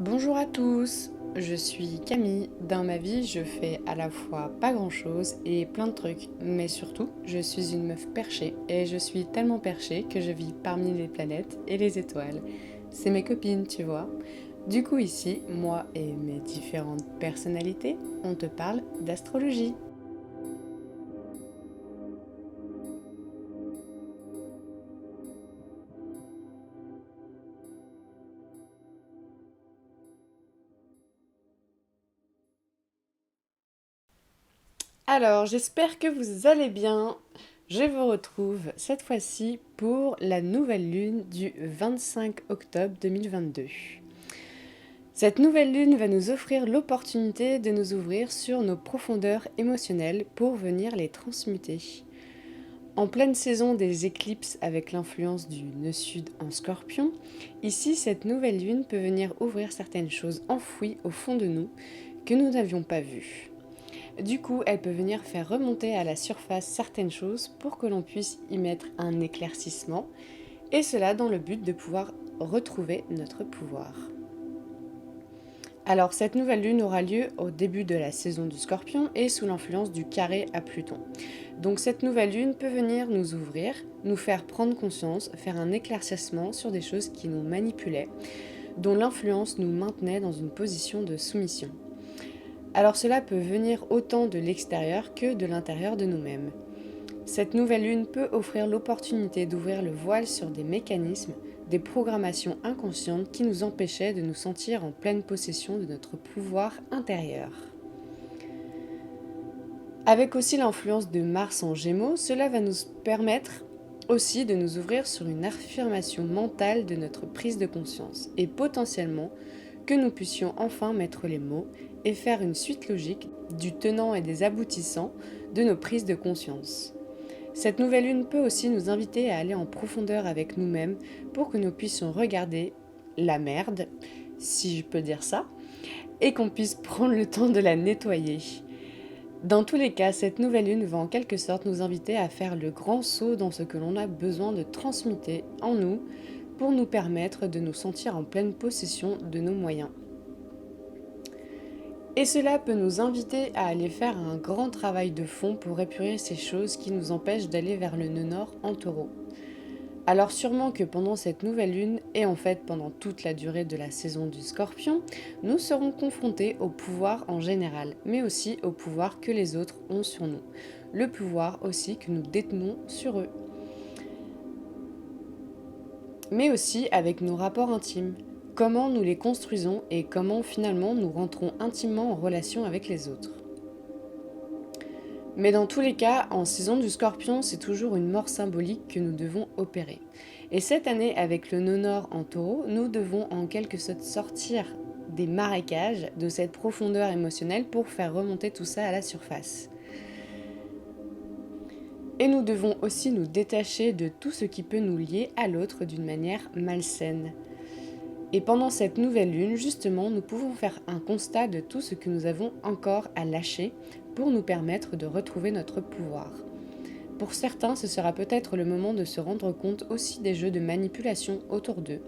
Bonjour à tous, je suis Camille. Dans ma vie, je fais à la fois pas grand-chose et plein de trucs, mais surtout, je suis une meuf perchée et je suis tellement perchée que je vis parmi les planètes et les étoiles. C'est mes copines, tu vois. Du coup ici, moi et mes différentes personnalités, on te parle d'astrologie. Alors, j'espère que vous allez bien. Je vous retrouve cette fois-ci pour la nouvelle lune du 25 octobre 2022. Cette nouvelle lune va nous offrir l'opportunité de nous ouvrir sur nos profondeurs émotionnelles pour venir les transmuter. En pleine saison des éclipses avec l'influence du nœud sud en scorpion, ici cette nouvelle lune peut venir ouvrir certaines choses enfouies au fond de nous que nous n'avions pas vues. Du coup, elle peut venir faire remonter à la surface certaines choses pour que l'on puisse y mettre un éclaircissement, et cela dans le but de pouvoir retrouver notre pouvoir. Alors, cette nouvelle lune aura lieu au début de la saison du Scorpion et sous l'influence du carré à Pluton. Donc, cette nouvelle lune peut venir nous ouvrir, nous faire prendre conscience, faire un éclaircissement sur des choses qui nous manipulaient, dont l'influence nous maintenait dans une position de soumission. Alors, cela peut venir autant de l'extérieur que de l'intérieur de nous-mêmes. Cette nouvelle lune peut offrir l'opportunité d'ouvrir le voile sur des mécanismes, des programmations inconscientes qui nous empêchaient de nous sentir en pleine possession de notre pouvoir intérieur. Avec aussi l'influence de Mars en Gémeaux, cela va nous permettre aussi de nous ouvrir sur une affirmation mentale de notre prise de conscience et potentiellement que nous puissions enfin mettre les mots et faire une suite logique du tenant et des aboutissants de nos prises de conscience. Cette nouvelle lune peut aussi nous inviter à aller en profondeur avec nous-mêmes pour que nous puissions regarder la merde, si je peux dire ça, et qu'on puisse prendre le temps de la nettoyer. Dans tous les cas, cette nouvelle lune va en quelque sorte nous inviter à faire le grand saut dans ce que l'on a besoin de transmuter en nous pour nous permettre de nous sentir en pleine possession de nos moyens. Et cela peut nous inviter à aller faire un grand travail de fond pour épurer ces choses qui nous empêchent d'aller vers le nœud nord en taureau. Alors sûrement que pendant cette nouvelle lune, et en fait pendant toute la durée de la saison du Scorpion, nous serons confrontés au pouvoir en général, mais aussi au pouvoir que les autres ont sur nous. Le pouvoir aussi que nous détenons sur eux. Mais aussi avec nos rapports intimes. Comment nous les construisons et comment finalement nous rentrons intimement en relation avec les autres. Mais dans tous les cas, en saison du Scorpion, c'est toujours une mort symbolique que nous devons opérer. Et cette année, avec le nœud nord en taureau, nous devons en quelque sorte sortir des marécages, de cette profondeur émotionnelle pour faire remonter tout ça à la surface. Et nous devons aussi nous détacher de tout ce qui peut nous lier à l'autre d'une manière malsaine. Et pendant cette nouvelle lune, justement, nous pouvons faire un constat de tout ce que nous avons encore à lâcher pour nous permettre de retrouver notre pouvoir. Pour certains, ce sera peut-être le moment de se rendre compte aussi des jeux de manipulation autour d'eux,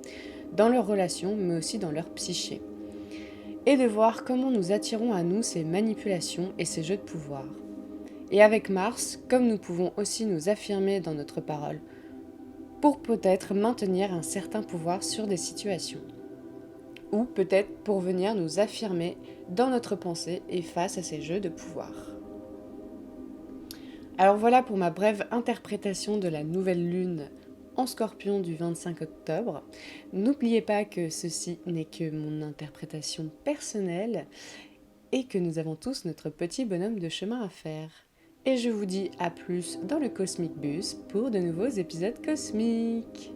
dans leurs relations, mais aussi dans leur psyché. Et de voir comment nous attirons à nous ces manipulations et ces jeux de pouvoir. Et avec Mars, comme nous pouvons aussi nous affirmer dans notre parole, pour peut-être maintenir un certain pouvoir sur des situations. Ou peut-être pour venir nous affirmer dans notre pensée et face à ces jeux de pouvoir. Alors voilà pour ma brève interprétation de la nouvelle lune en Scorpion du 25 octobre. N'oubliez pas que ceci n'est que mon interprétation personnelle et que nous avons tous notre petit bonhomme de chemin à faire. Et je vous dis à plus dans le Cosmic Bus pour de nouveaux épisodes cosmiques.